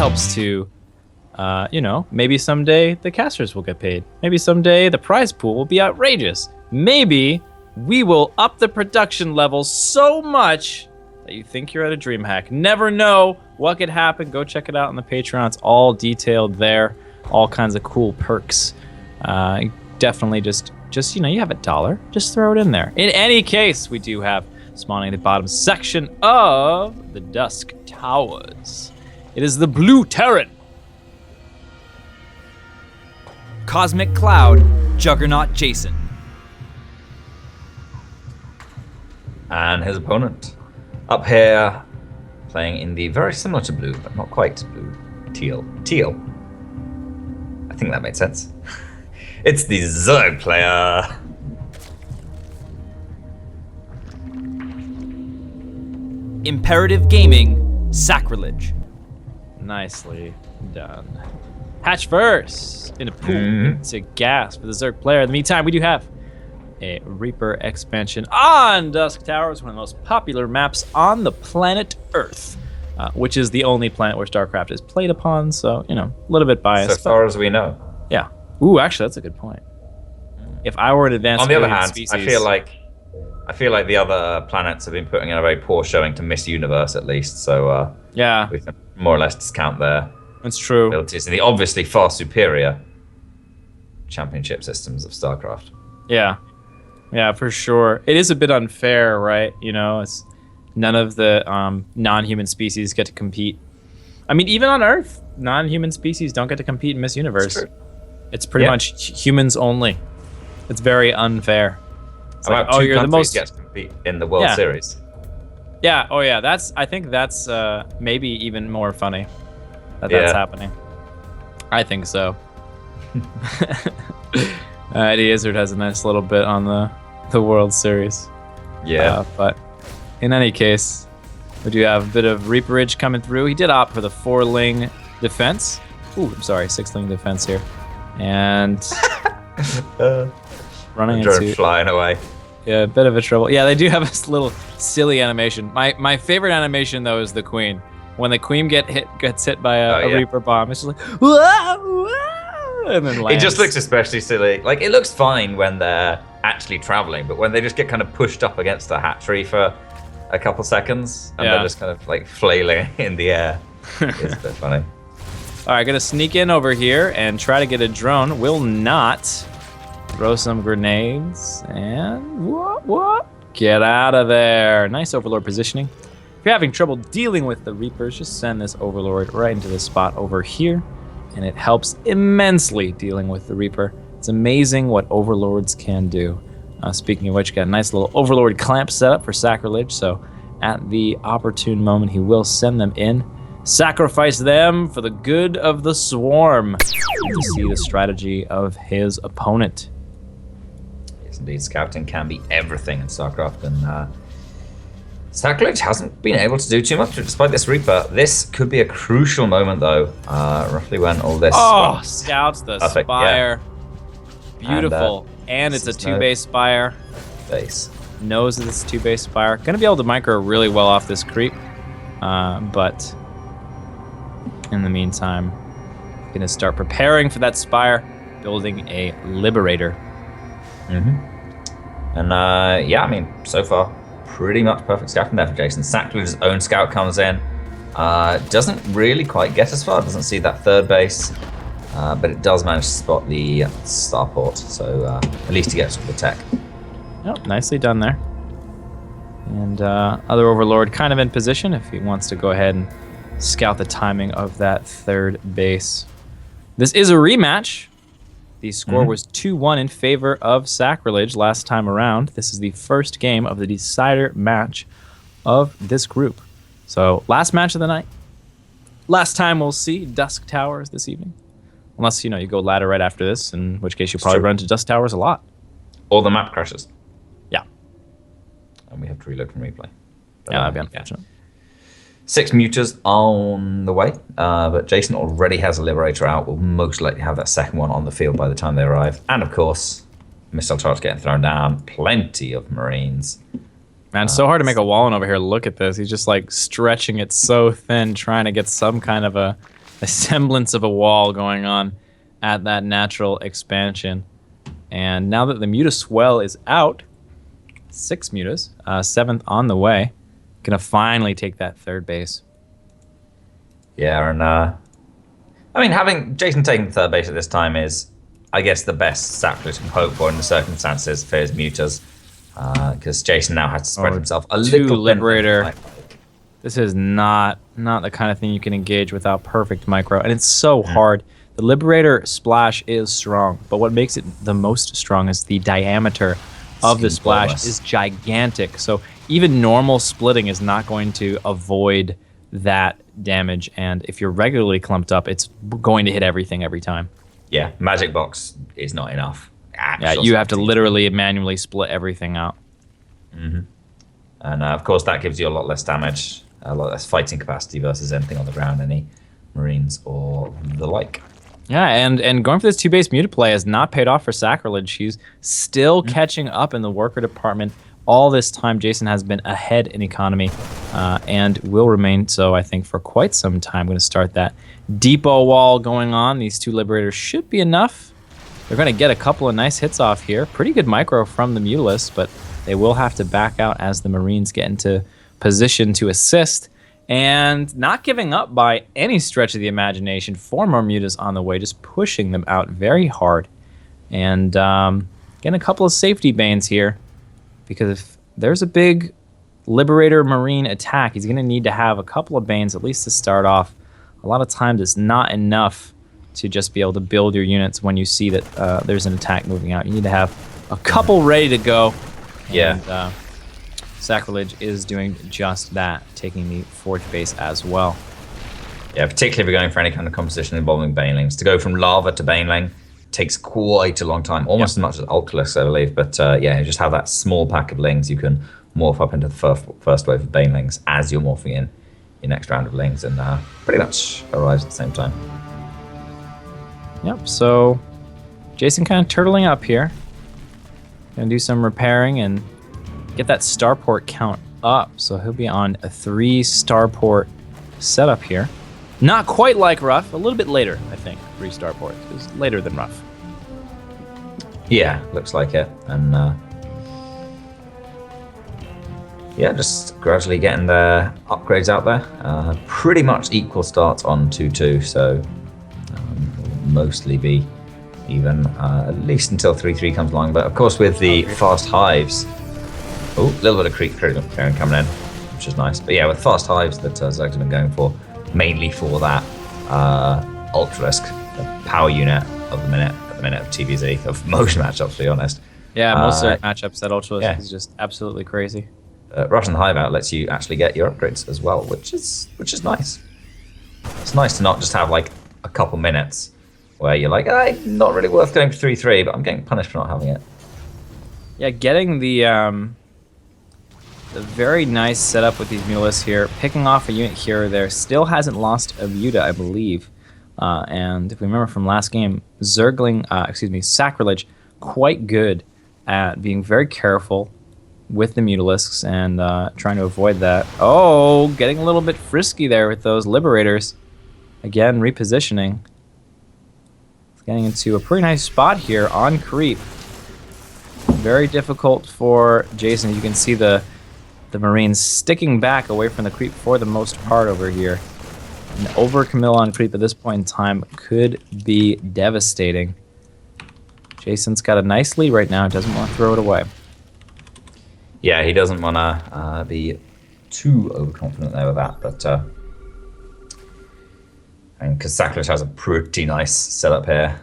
helps to, maybe someday the casters will get paid. Maybe someday the prize pool will be outrageous. Maybe we will up the production level so much that you think you're at a DreamHack. Never know what could happen. Go check it out on the Patreon. It's all detailed there. All kinds of cool perks. Definitely just you have $1. Just throw it in there. In any case, we do have spawning at the bottom section of the Dusk Towers. It is the Blue Terran. Cosmic Cloud, Juggernaut Jason. And his opponent up here, playing in the very similar to blue, but not quite blue, teal. I think that made sense. It's the Zerg player. Imperative Gaming, Sacrilege. Nicely done. Hatch first in a pool to gas for the Zerg player. In the meantime, we do have a Reaper expansion on Dusk Towers, one of the most popular maps on the planet Earth, which is the only planet where StarCraft is played upon, so, a little bit biased. So far as we know. Yeah. Ooh, actually, that's a good point. If I were an advanced on the other hand, species, I feel like the other planets have been putting in a very poor showing to Miss Universe, at least, so yeah, we can more or less discount their that's true. abilities in the obviously far superior championship systems of StarCraft. Yeah, for sure. It is a bit unfair, right? It's none of the non-human species get to compete. I mean, even on Earth, non-human species don't get to compete in Miss Universe. It's pretty much humans only. It's very unfair. It's about like, two you're the most get to compete in the World Series. Yeah. Oh, yeah. I think that's maybe even more funny that's happening. I think so. Eddie Izzard has a nice little bit on the World Series. Yeah. But in any case, we do have a bit of Reaperage coming through. He did opt for the 4-ling defense. Ooh, I'm sorry, 6-ling defense here. And running into flying away. Yeah, a bit of a trouble. Yeah, they do have this little silly animation. My favorite animation though is the Queen. When the Queen gets hit by a Reaper bomb, it's just like whoa, whoa, and then lands. It just looks especially silly. Like it looks fine when they're actually traveling, but when they just get kind of pushed up against a hatchery for a couple seconds and they're just kind of like flailing in the air, it's a bit funny. All right, gonna sneak in over here and try to get a drone. Will not. Throw some grenades and what? Get out of there. Nice Overlord positioning. If you're having trouble dealing with the Reapers, just send this Overlord right into this spot over here, and it helps immensely dealing with the Reaper. It's amazing what Overlords can do. Speaking of which, got a nice little Overlord clamp set up for Sacrilege, so at the opportune moment, he will send them in. Sacrifice them for the good of the swarm. To see the strategy of his opponent. Yes, indeed. Scouting can be everything in StarCraft, and Sacrilege hasn't been able to do too much despite this Reaper. This could be a crucial moment, though, roughly when all this... Oh, scouts the perfect, spire. Yeah. Beautiful. And it's a 2-base spire. Base. Knows that it's a 2-base spire. Gonna be able to micro really well off this creep, but... in the meantime, gonna start preparing for that spire, building a Liberator. And I mean, so far, pretty much perfect scouting there for Jason. Sacrilege's own scout comes in, doesn't really quite get as far, doesn't see that 3rd base, but it does manage to spot the starport, so at least he gets to the tech. Oh, nicely done there. And other Overlord kind of in position if he wants to go ahead and scout the timing of that 3rd base. This is a rematch. The score was 2-1 in favor of Sacrilege last time around. This is the first game of the decider match of this group. So last match of the night. Last time we'll see Dusk Towers this evening. Unless, you go ladder right after this, in which case you'll probably run to Dusk Towers a lot. Or the map crashes. Yeah. And we have to reload from replay. But, yeah, that'd be unfortunate. 6 muters on the way, but Jason already has a Liberator out. Will most likely have that 2nd one on the field by the time they arrive. And of course, missile turrets getting thrown down. Plenty of Marines. Man, it's so hard to make a wall over here. Look at this. He's just like stretching it so thin, trying to get some kind of a a semblance of a wall going on at that natural expansion. And now that the Mutaswell is out, 6 Mutas, 7th on the way, gonna finally take that 3rd base. Yeah, and I mean, having Jason taking the 3rd base at this time is, I guess, the best Sacrilege can hope for in the circumstances for his Mutas, because Jason now has to spread himself a little bit. Liberator. This is not the kind of thing you can engage without perfect micro, and it's so hard. The Liberator splash is strong, but what makes it the most strong is the diameter of the splash is gigantic. So even normal splitting is not going to avoid that damage, and if you're regularly clumped up, it's going to hit everything every time. Yeah, Magic Box is not enough. Yeah, you have to literally manually split everything out. And of course, that gives you a lot less damage, a lot less fighting capacity versus anything on the ground, any Marines or the like. Yeah, and going for this 2-base Muta play has not paid off for Sacrilege. He's still catching up in the worker department. All this time, Jason has been ahead in economy and will remain so, I think, for quite some time. I'm going to start that depot wall going on. These 2 Liberators should be enough. They're going to get a couple of nice hits off here. Pretty good micro from the Mutalists, but they will have to back out as the Marines get into position to assist. And not giving up by any stretch of the imagination. 4 more Mutas on the way, just pushing them out very hard. And getting a couple of safety banes here. Because if there's a big Liberator Marine attack, he's going to need to have a couple of banes at least to start off. A lot of times it's not enough to just be able to build your units when you see that there's an attack moving out. You need to have a couple ready to go. Yeah. And, Sacrilege is doing just that, taking the Forge base as well. Yeah, particularly if you're going for any kind of composition involving banelings. To go from lava to baneling takes quite a long time, almost as much as Ultralisk, I believe. But yeah, you just have that small pack of lings. You can morph up into the first wave of banelings as you're morphing in your next round of lings, and pretty much arrives at the same time. Yep, so Jason kind of turtling up here. Gonna do some repairing and get that starport count up. So he'll be on a 3 starport setup here. Not quite like Rough, a little bit later, I think, 3 starports. It was later than Rough. Yeah, looks like it. And yeah, just gradually getting the upgrades out there. Pretty much equal starts on 2-2, so will mostly be even, at least until 3-3 comes along. But of course, with the fast hives, a little bit of creep clearing coming in, which is nice. But yeah, with fast hives that Zerg's been going for, mainly for that Ultralisk, the power unit of the minute, at the minute of TvZ, of most matchups, to be honest. Yeah, most of the matchups, that Ultralisk is just absolutely crazy. Rushing the hive out lets you actually get your upgrades as well, which is nice. It's nice to not just have like a couple minutes where you're like, not really worth going for 3-3, but I'm getting punished for not having it. Yeah, getting the very nice setup with these Mutalists here, picking off a unit here or there, still hasn't lost a Muta, I believe. And if we remember from last game, Sacrilege, quite good at being very careful with the Mutalisks and trying to avoid that. Oh, getting a little bit frisky there with those Liberators. Again, repositioning. It's getting into a pretty nice spot here on creep. Very difficult for Jason. You can see the Marines sticking back away from the creep for the most part over here. An over Camille on creep at this point in time could be devastating. Jason's got a nice lead right now. Doesn't want to throw it away. Yeah, he doesn't want to be too overconfident there with that, but and because Sacrilege has a pretty nice setup here,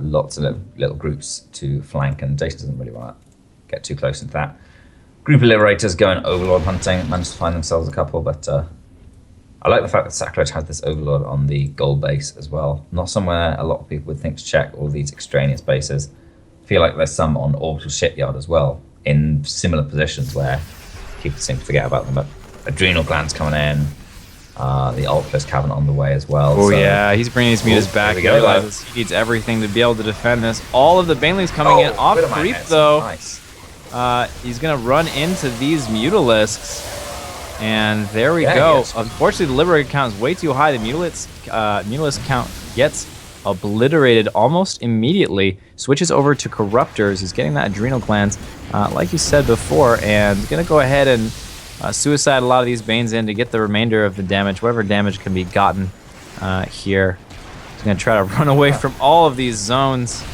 lots of little groups to flank, and Jason doesn't really want to get too close into that. Group of Liberators going Overlord hunting, managed to find themselves a couple, but I like the fact that Sacrilege has this Overlord on the gold base as well. Not somewhere a lot of people would think to check all these extraneous bases. I feel like there's some on Orbital Shipyard as well, in similar positions where people seem to forget about them. But Adrenal Glands coming in, the Ultralisk Cavern on the way as well. Oh yeah, he's bringing his Mutas back. He realizes he needs everything to be able to defend this. All of the Banelings coming in off creep though. Nice. He's gonna run into these Mutalisks. And there we go. Unfortunately, the Liberator count is way too high. The Mutalisk count gets obliterated almost immediately. Switches over to Corruptors. He's getting that Adrenal Glands, like you said before, and going to go ahead and suicide a lot of these Banes in to get the remainder of the damage, whatever damage can be gotten here. He's going to try to run away from all of these zones.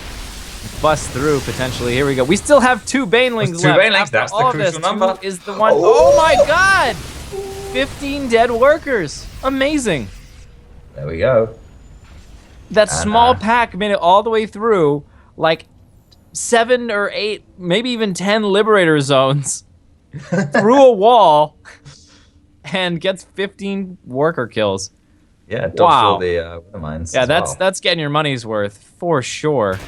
Bust through potentially. Here we go. We still have 2 Banelings left. 2 Banelings, that's the crucial number. Is the one. Oh my god! 15 dead workers. Amazing. There we go. That small pack made it all the way through, like 7 or 8, maybe even 10 Liberator zones through a wall and gets 15 worker kills. Yeah, dodged all the mines. Yeah, that's getting your money's worth for sure.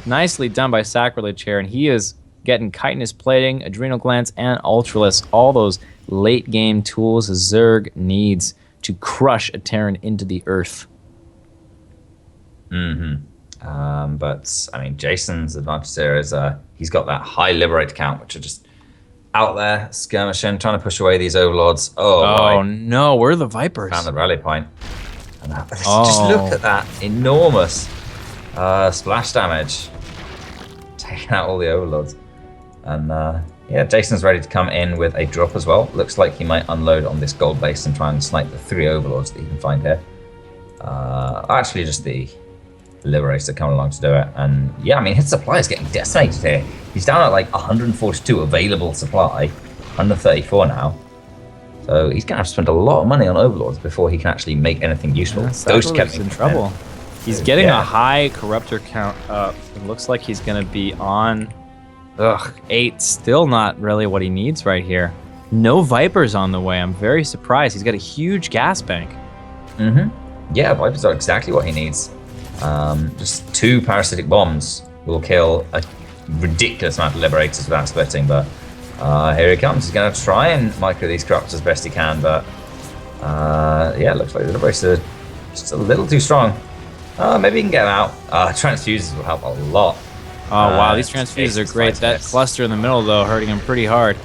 Nicely done by Sacrilege here, and he is getting chitinous plating, adrenal glands, and ultralisk, all those late game tools Zerg needs to crush a Terran into the earth. But I mean, Jason's advantage there is he's got that high Liberator count, which are just out there skirmishing, trying to push away these overlords. Oh no, where are the Vipers? Found the rally point. And just look at that enormous splash damage, taking out all the overlords. And yeah, Jason's ready to come in with a drop as well. Looks like he might unload on this gold base and try and snipe the 3 overlords that he can find here. Actually, just the Liberator coming along to do it. And yeah, I mean, his supply is getting decimated here. He's down at like 142 available supply, 134 now. So he's gonna have to spend a lot of money on overlords before he can actually make anything useful. Ghost kept in trouble. He's getting a high Corruptor count up. It looks like he's gonna be on 8. Still not really what he needs right here. No Vipers on the way. I'm very surprised. He's got a huge gas bank. Yeah, Vipers are exactly what he needs. Just 2 parasitic bombs will kill a ridiculous amount of Liberators without splitting, but here he comes. He's going to try and micro these Corruptors as best he can, but yeah, it looks like the Liberators are just a little too strong. Maybe he can get him out. Transfuses will help a lot. Oh wow, these transfuses are great. That cluster in the middle, though, hurting him pretty hard.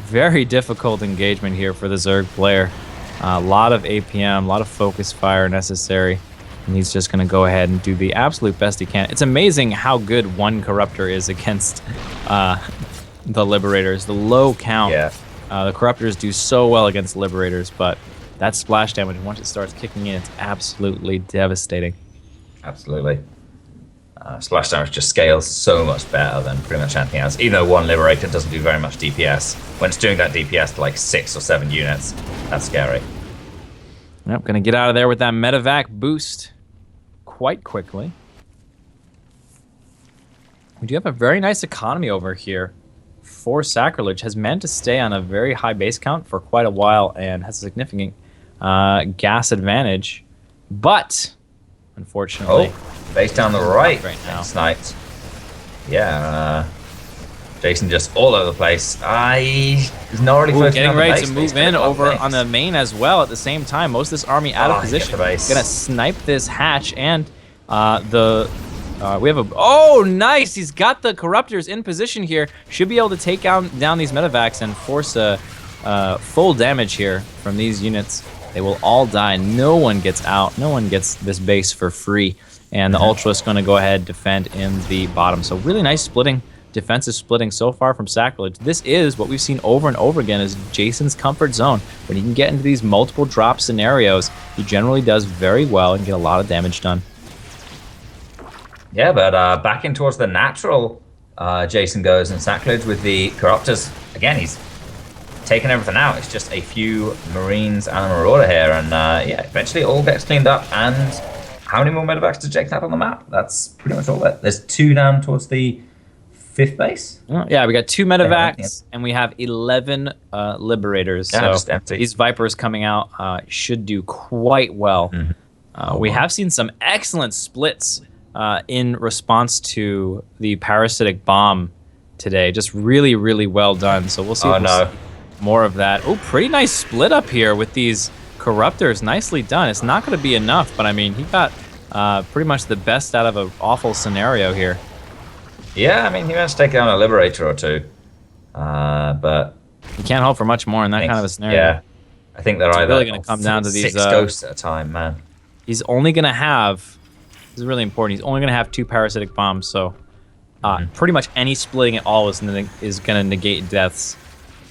Very difficult engagement here for the Zerg player. A lot of APM, a lot of focus fire necessary. And he's just going to go ahead and do the absolute best he can. It's amazing how good one Corruptor is against the Liberators. The low count. Yeah. The Corruptors do so well against Liberators, but that splash damage, once it starts kicking in, it's absolutely devastating. Absolutely. Splash damage just scales so much better than pretty much anything else. Even though one Liberator doesn't do very much DPS, when it's doing that DPS to like 6 or 7 units, that's scary. Yep, gonna get out of there with that medevac boost quite quickly. We do have a very nice economy over here for Sacrilege. Has managed to stay on a very high base count for quite a while and has a significant gas advantage. But, unfortunately... base down the right now. Sniped. Yeah, Jason just all over the place. He's not really focusing getting on the ready base, to move in over on the main as well at the same time. Most of this army out of position. Gonna snipe this hatch and we have a nice. He's got the Corruptors in position here. Should be able to take down these medevacs and force a full damage here from these units. They will all die. No one gets out. No one gets this base for free. And the Ultra is going to go ahead and defend in the bottom. So really nice splitting. Defensive splitting so far from Sacrilege. This is what we've seen over and over again is Jason's comfort zone. When he can get into these multiple drop scenarios, he generally does very well and get a lot of damage done. Yeah, but back in towards the natural, Jason goes, and Sacrilege with the Corruptors. Again, he's taking everything out. It's just a few Marines and a Marauder here, and yeah, eventually it all gets cleaned up. And how many more medevacs does Jake have on the map? That's pretty much all there. There's 2 down towards the 5th base. Yeah, we got 2 medevacs and we have 11 Liberators. Yeah, so just empty. These Vipers coming out should do quite well. We have seen some excellent splits in response to the parasitic bomb today. Just really, really well done. So we'll see, see more of that. Oh, pretty nice split up here with these Corruptors. Nicely done. It's not going to be enough, but I mean, he got pretty much the best out of an awful scenario here. Yeah, I mean, he managed to take down a Liberator or 2. But You can't hope for much more in that kind of a scenario. Yeah, I think they're It's either really going to come down to these 6 ghosts at a time, man. He's only going to have, this is really important, he's only going to have 2 parasitic bombs, so pretty much any splitting at all is going to negate deaths.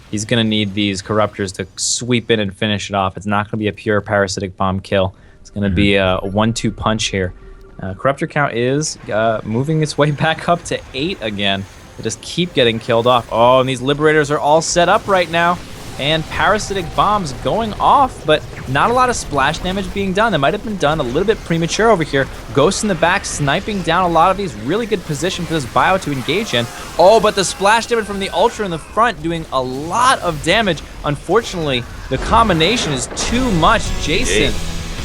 He's going to need these corruptors to sweep in and finish it off. It's not going to be a pure parasitic bomb kill. It's going to be a 1-2 punch here. Corruptor count is moving its way back up to 8 again. They just keep getting killed off. Oh, and these liberators are all set up right now. And parasitic bombs going off, but not a lot of splash damage being done. That might have been done a little bit premature over here. Ghosts in the back sniping down a lot of these. Really good position for this bio to engage in. Oh, but the splash damage from the Ultra in the front doing a lot of damage. Unfortunately, the combination is too much. Jason,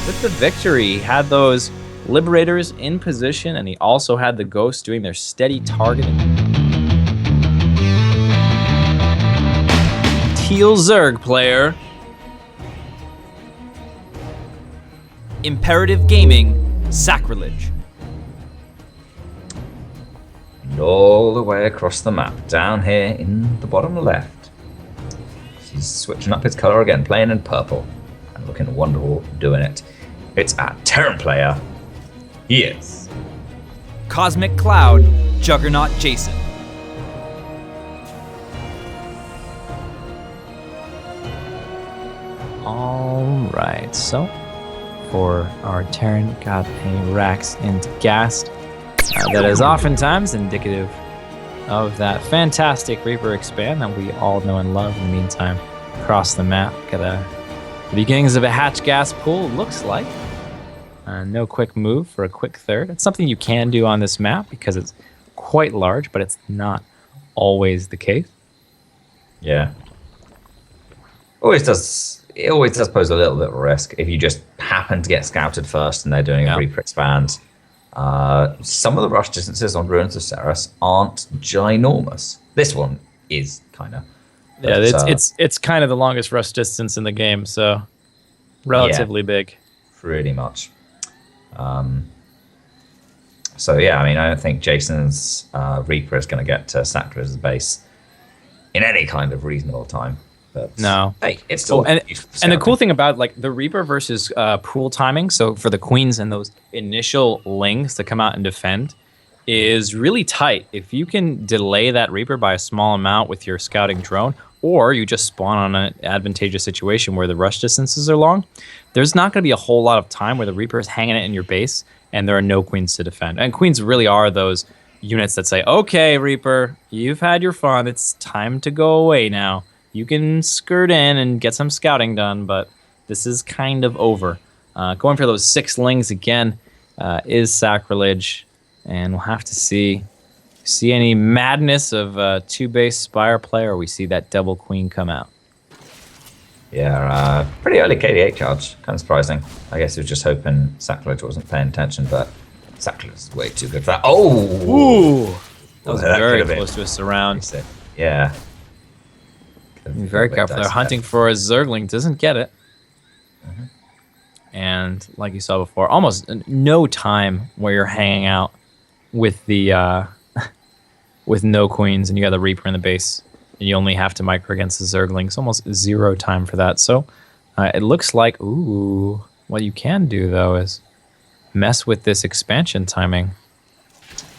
with the victory, he had those Liberators in position, and he also had the Ghosts doing their steady targeting. Teal Zerg player. Imperative Gaming, Sacrilege. And all the way across the map, down here in the bottom left. He's switching up his color again, playing in purple, and looking wonderful doing it. It's our Terran player. He is Cosmic Cloud, Juggernaut Jason. Alright, so for our Terran, got a Rax into Gast. That is oftentimes indicative of that fantastic Reaper expand that we all know and love. In the meantime, across the map, got the beginnings of a hatch gas pool, looks like. No quick move for a quick third. It's something you can do on this map because it's quite large, but it's not always the case. Yeah. It always does pose a little bit of a risk if you just happen to get scouted first and they're doing a Reaper expand. Some of the rush distances on Ruins of Ceres aren't ginormous. This one is kind of. Yeah, it's kind of the longest rush distance in the game, so relatively big. Pretty much. So yeah, I mean, I don't think Jason's Reaper is going to get to Sacrilege's base in any kind of reasonable time. But no, hey, it's still and the cool thing about like the Reaper versus pool timing, so for the queens and those initial lings to come out and defend, is really tight. If you can delay that Reaper by a small amount with your scouting drone, or you just spawn on an advantageous situation where the rush distances are long, there's not going to be a whole lot of time where the Reaper is hanging it in your base and there are no queens to defend. And queens really are those units that say, okay, Reaper, you've had your fun. It's time to go away now. You can skirt in and get some scouting done, but this is kind of over. Going for those 6 lings again is Sacrilege, and we'll have to see any madness of 2-base Spire play, or we see that double queen come out. Yeah, pretty early KD8 charge. Kind of surprising. I guess he was just hoping Sacrilege wasn't paying attention, but Sacrilege is way too good for that. Oh! Ooh! That was that very could have close to a surround. Yeah. Be very careful. They're hunting for a Zergling. Doesn't get it. And like you saw before, almost no time where you're hanging out with the with no queens and you got the Reaper in the base and you only have to micro against the Zerglings. Almost 0 time for that. So it looks like, ooh, what you can do though is mess with this expansion timing.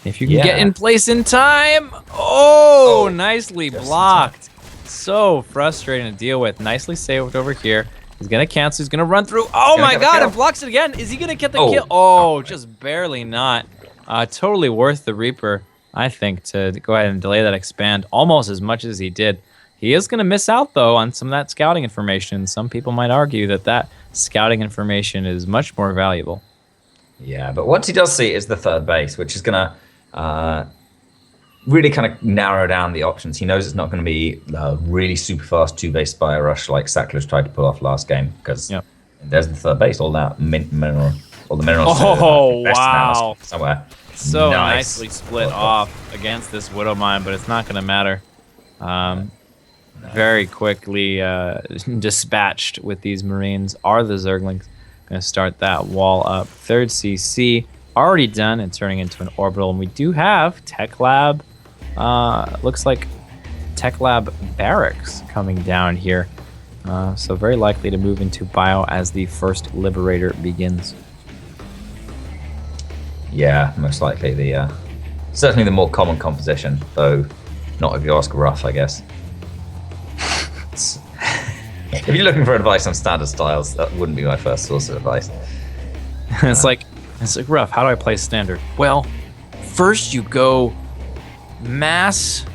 If you can get in place in time. Oh, nicely blocked. So frustrating to deal with. Nicely saved over here. He's gonna cancel. He's gonna run through. Oh my god! And blocks it again. Is he gonna get the kill? Oh, just barely not. Totally worth the Reaper, I think, to go ahead and delay that expand almost as much as he did. He is gonna miss out though on some of that scouting information. Some people might argue that scouting information is much more valuable. Yeah, but what he does see is the 3rd base, which is gonna really kind of narrow down the options. He knows it's not going to be a really super fast 2-base Spire rush like Sacrilege tried to pull off last game, because there's the 3rd base, all that minerals. Oh, wow. Somewhere. So nicely split off against this Widow Mine, but it's not going to matter. Very quickly dispatched with these Marines are the Zerglings. Going to start that wall up. 3rd CC already done and turning into an orbital. And we do have Tech Lab. Looks like Tech Lab Barracks coming down here. So very likely to move into bio as the first Liberator begins. Yeah, most likely the certainly the more common composition, though not if you ask Ruff, I guess. If you're looking for advice on standard styles, that wouldn't be my first source of advice. It's like Ruff, how do I play standard? Well, first you go Mass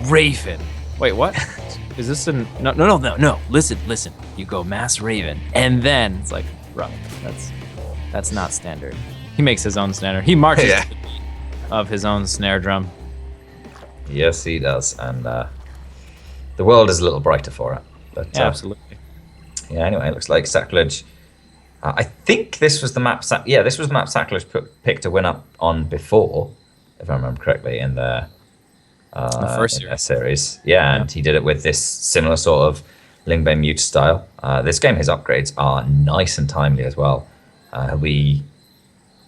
Raven. Wait, what? Is this an no. Listen. You go Mass Raven. And then it's like, Ruff, that's not standard. He makes his own standard. He marches to the beat of his own snare drum. Yes, he does, and the world is a little brighter for it. But, Yeah, absolutely. Yeah. Anyway, it looks like Sacrilege. I think this was the map. This was the map Sacrilege picked to win up on before, if I remember correctly, in the first series. Yeah, and he did it with this similar sort of Lingbane Mute style. This game, his upgrades are nice and timely as well. He'll be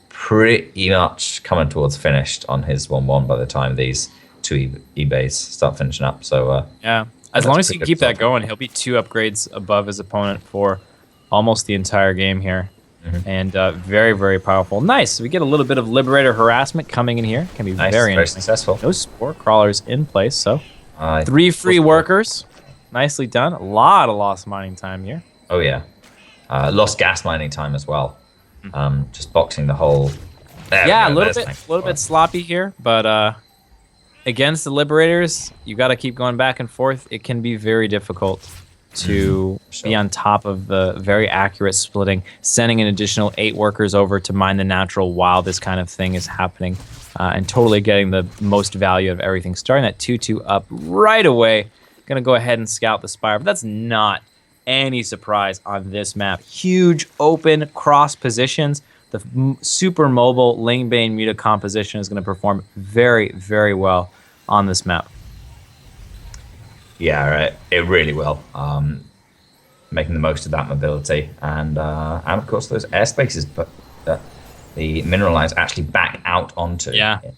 pretty much coming towards finished on his 1-1 by the time these two eBays start finishing up. So yeah, as long as he can keep that going, he'll be 2 upgrades above his opponent for almost the entire game here. And very, very powerful. Nice. So we get a little bit of Liberator harassment coming in here. Can be nice, very interesting. Successful. No Spore Crawlers in place, so 3 free workers. Nicely done. A lot of lost mining time here. Oh yeah, lost gas mining time as well. Just boxing the whole. Yeah, a little bit sloppy here, but against the Liberators, you got to keep going back and forth. It can be very difficult to be on top of the very accurate splitting, sending an additional 8 workers over to mine the natural while this kind of thing is happening, and totally getting the most value of everything. Starting that 2-2 up right away. Gonna go ahead and scout the Spire, but that's not any surprise on this map. Huge open cross positions. The super mobile Lingbane Muta composition is going to perform very, very well on this map. Yeah, right. It really will. Making the most of that mobility and of course those airspaces, but the mineral lines actually back out onto the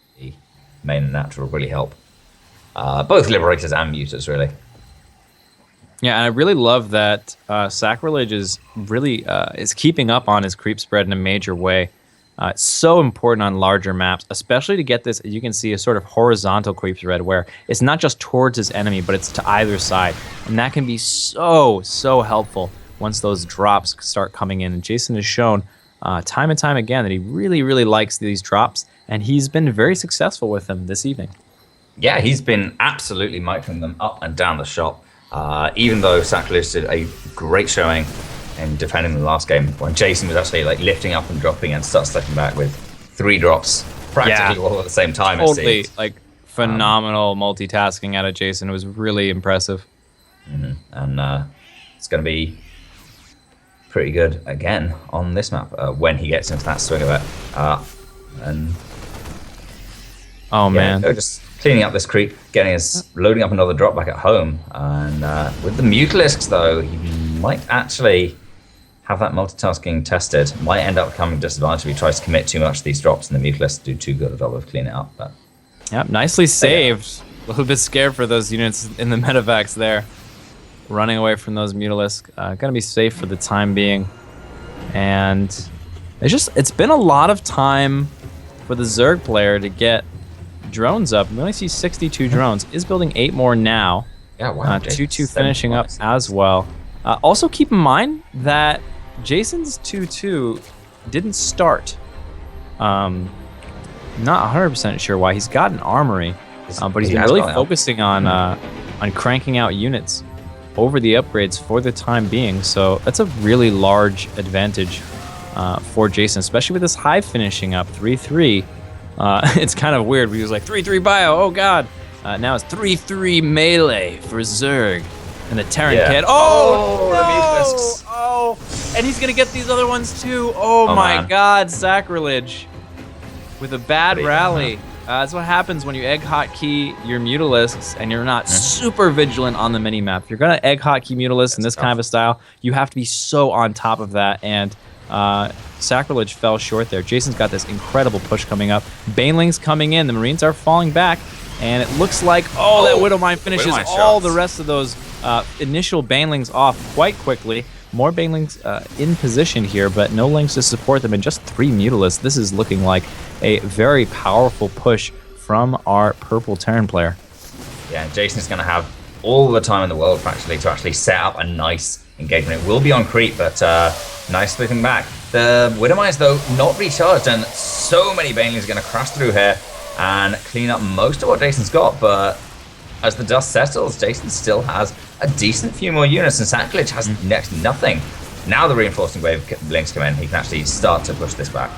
main and natural really help. Both Liberators and Mutas, really. Yeah, and I really love that Sacrilege is really is keeping up on his creep spread in a major way. It's so important on larger maps, especially to get this, you can see, a sort of horizontal creep spread where it's not just towards his enemy, but it's to either side. And that can be so, so helpful once those drops start coming in. And Jason has shown time and time again that he really, really likes these drops, and he's been very successful with them this evening. Yeah, he's been absolutely microing them up and down the shop. Even though Sacrilege did a great showing in defending the last game, when Jason was actually like lifting up and dropping and start stepping back with 3 drops practically all at the same time. Totally, like phenomenal multitasking out of Jason. It was really impressive. And it's going to be pretty good again on this map when he gets into that swing of it. Man, just cleaning up this creep, loading up another drop back at home. And with the Mutalisks, though, he might actually have that multitasking tested. Might end up becoming disadvantaged if he tries to commit too much to these drops, and the Mutalisks do too good a job of cleaning it up. But yep, nicely saved. A little bit scared for those units in the medevacs there. Running away from those Mutalisks. Gonna be safe for the time being. And it's been a lot of time for the Zerg player to get drones up. We only see 62 drones. Is building 8 more now. Yeah, wow. 2-2 finishing up as well. Also keep in mind that Jason's 2-2 didn't start. Not 100% sure why. He's got an armory, but he's been really focusing on cranking out units over the upgrades for the time being. So that's a really large advantage for Jason, especially with this hive finishing up 3-3. It's kind of weird. We was like 3-3 bio. Oh god. Now it's 3-3 melee for Zerg. And the Terran kid. Oh, no! Oh, and he's gonna get these other ones too. Oh my god, Sacrilege. With a bad rally. That's what happens when you egg hotkey your Mutalisks and you're not super vigilant on the minimap. If you're gonna egg hotkey Mutalisks in this kind of a style, you have to be so on top of that. And Sacrilege fell short there. Jason's got this incredible push coming up. Banelings coming in. The Marines are falling back. And it looks like, that Widowmine finishes Widowmine all shots. the rest of those initial banelings off quite quickly. More banelings in position here, but no links to support them, and just 3 Mutalisks. This is looking like a very powerful push from our purple Terran player. Yeah, and Jason's going to have all the time in the world practically to actually set up a nice engagement. It will be on creep, but nice splitting back. The Widowmines, though, not recharged, and so many banelings are going to crash through here and clean up most of what Jason's got, but as the dust settles, Jason still has a decent few more units, and Sacrilege has next to nothing. Now the reinforcing wave links come in, he can actually start to push this back.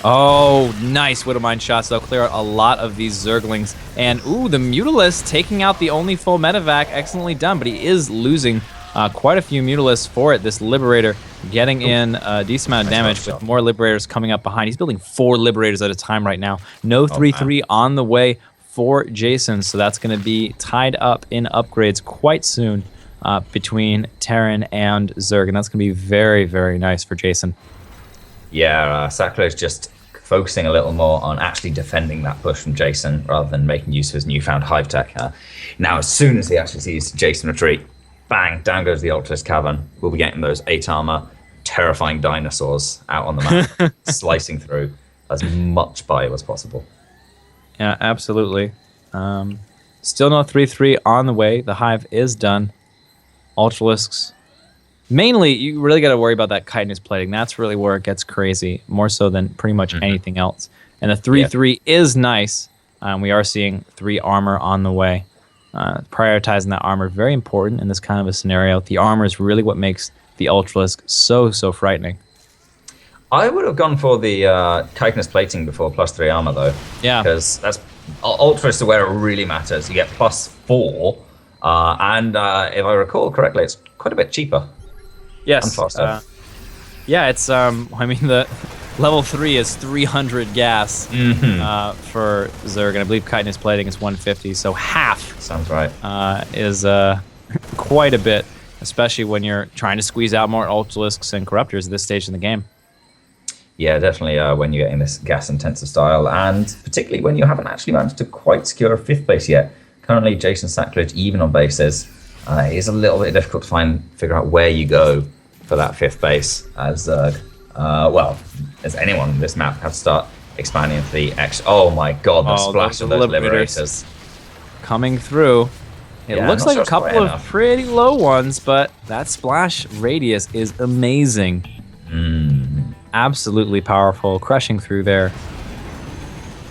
Oh, nice Widowmine shots, though. Clear out a lot of these Zerglings. And, ooh, the Mutalisk taking out the only full medevac. Excellently done, but he is losing quite a few Mutalisks for it. This Liberator getting in a decent amount of damage with more Liberators coming up behind. He's building 4 Liberators at a time right now. No 3-3 on the way for Jason, so that's going to be tied up in upgrades quite soon between Terran and Zerg, and that's going to be very, very nice for Jason. Yeah, Sacrilege just focusing a little more on actually defending that push from Jason rather than making use of his newfound hive tech. Now, as soon as he actually sees Jason retreat, bang, down goes the Ultralis Cavern. We'll be getting those 8 armor, terrifying dinosaurs out on the map, slicing through as much bio as possible. Yeah, absolutely. Still no 3-3 on the way. The hive is done. Ultralisks. Mainly, you really got to worry about that chitinous plating. That's really where it gets crazy, more so than pretty much anything else. And the 3-3 is nice. We are seeing 3 armor on the way. Prioritizing that armor, very important in this kind of a scenario. The armor is really what makes the Ultralisk so frightening. I would have gone for the chitinous plating before +3 armor, though. Yeah. Because that's Ultras to where it really matters. You get +4, and if I recall correctly, it's quite a bit cheaper. Yes. And faster. Yeah, it's I mean the level 3 is 300 gas for Zerg, and I believe chitinous plating is 150, so half. Sounds right. Is quite a bit, especially when you're trying to squeeze out more Ultralisks and Corruptors at this stage in the game. Yeah, definitely when you're getting this gas-intensive style, and particularly when you haven't actually managed to quite secure a 5th base yet. Currently, Jason Sacrilege, even on bases, it is a little bit difficult to figure out where you go for that 5th base, as well, as anyone on this map have to start expanding into the extra. Oh my god, the splash of those Liberators coming through. It looks like a couple of pretty low ones, but that splash radius is amazing. Absolutely powerful, crushing through there.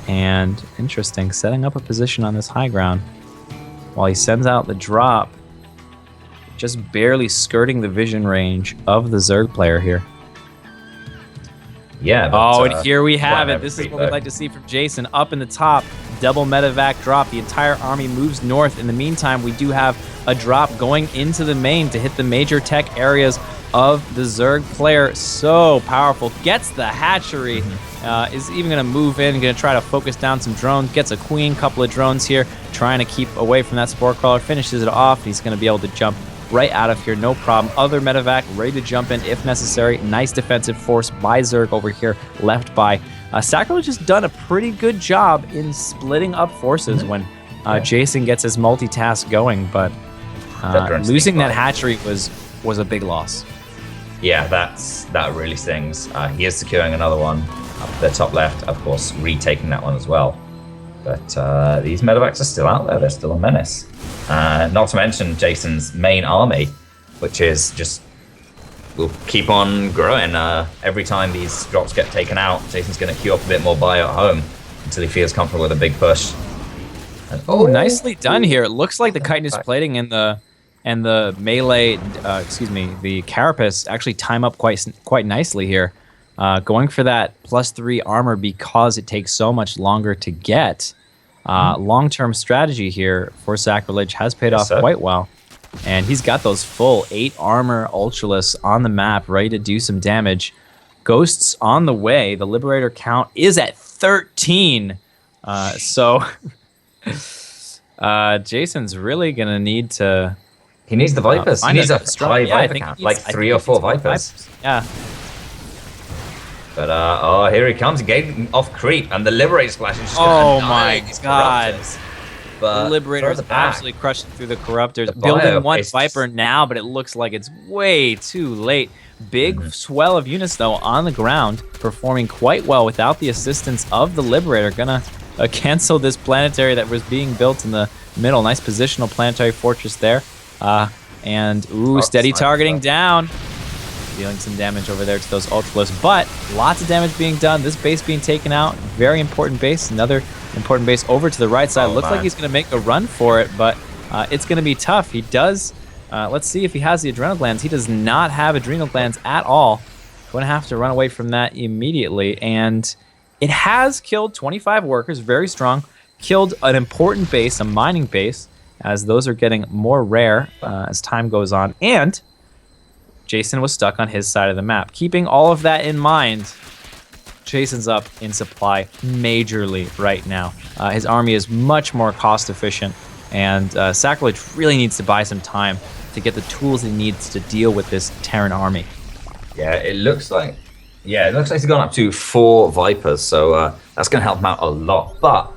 And interesting, setting up a position on this high ground while he sends out the drop, just barely skirting the vision range of the Zerg player here. Yeah. But, and here we have it. This is what we'd like to see from Jason. Up in the top, double medevac drop. The entire army moves north. In the meantime, we do have a drop going into the main to hit the major tech areas of the Zerg player. So powerful. Gets the hatchery. Is even going to move in, going to try to focus down some drones. Gets a queen, couple of drones here, trying to keep away from that spore crawler. Finishes it off. He's going to be able to jump right out of here, no problem. Other medevac ready to jump in if necessary. Nice defensive force by Zerg over here, left by Sacrilege. Has done a pretty good job in splitting up forces when Jason gets his multitask going, but losing that hatchery was a big loss. Yeah, that really stings. He is securing another one up the top left, of course, retaking that one as well. But these medevacs are still out there. They're still a menace. Not to mention Jason's main army, which is just will keep on growing. Every time these drops get taken out, Jason's going to queue up a bit more bio at home until he feels comfortable with a big push. And, nicely done here. It looks like the chitinous plating and the melee, the carapace actually time up quite nicely here. Going for that +3 armor because it takes so much longer to get. Long-term strategy here for Sacrilege has paid off quite well. And he's got those full 8 armor Ultralisks on the map, ready to do some damage. Ghosts on the way. The Liberator count is at 13. So Jason's really going to need to... He needs the Vipers. He needs a high Viper count, like 3 or 4 Vipers. Yeah. But here he comes, getting off creep, and the Liberator splash is just oh my god. but Liberator's further back, absolutely crushing through the Corruptors. The Building one is Viper now, but it looks like it's way too late. Big swell of units, though, on the ground, performing quite well without the assistance of the Liberator. Gonna cancel this planetary that was being built in the middle. Nice positional planetary fortress there. Steady targeting down. Dealing some damage over there to those Ultralos, but lots of damage being done. This base being taken out. Very important base. Another important base over to the right side. Looks like he's going to make a run for it, but it's going to be tough. He does. Let's see if he has the adrenal glands. He does not have adrenal glands at all. Going to have to run away from that immediately. And it has killed 25 workers. Very strong. Killed an important base, a mining base, as those are getting more rare as time goes on. And Jason was stuck on his side of the map. Keeping all of that in mind, Jason's up in supply majorly right now. His army is much more cost efficient, and Sacrilege really needs to buy some time to get the tools he needs to deal with this Terran army. Yeah, it looks like he's gone up to 4 Vipers, so that's going to help him out a lot. But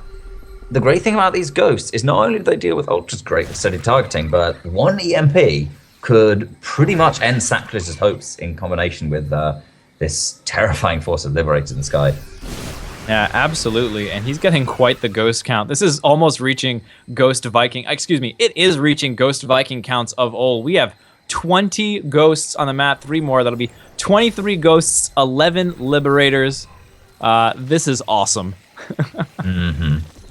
the great thing about these ghosts is not only do they deal with Ultra's great at steady targeting, but one EMP could pretty much end Sacrilege's hopes in combination with this terrifying force of Liberators in the sky. Yeah, absolutely. And he's getting quite the ghost count. This is almost reaching Ghost Viking. Excuse me, it is reaching Ghost Viking counts of old. We have 20 ghosts on the map, 3 more. That'll be 23 ghosts, 11 Liberators. This is awesome.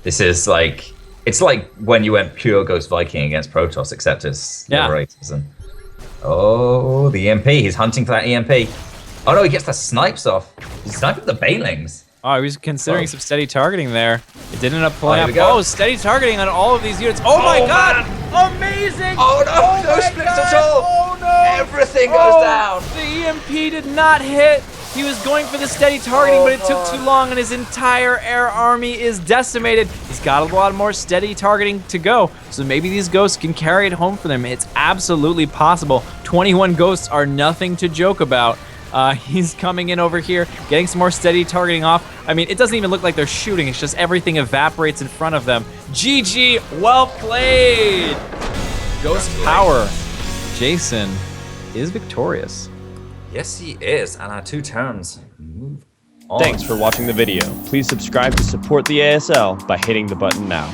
This is like, it's like when you went pure Ghost Viking against Protoss, except it's Liberators. And oh, the EMP. He's hunting for that EMP. Oh no, he gets the snipes off. He's sniping the Banelings. Oh, he was considering some steady targeting there. It did end up pulling up. Go. Oh, steady targeting on all of these units. Oh my god! Man. Amazing! Oh no, no splits at all! Oh no! Everything goes down! The EMP did not hit. He was going for the steady targeting, but it took too long, and his entire air army is decimated. He's got a lot more steady targeting to go, so maybe these ghosts can carry it home for them. It's absolutely possible. 21 ghosts are nothing to joke about. He's coming in over here, getting some more steady targeting off. I mean, it doesn't even look like they're shooting. It's just everything evaporates in front of them. GG, well played. Ghost power. Jason is victorious. Yes, he is, and our 2 turns move on. Thanks for watching the video. Please subscribe to support the ASL by hitting the button now.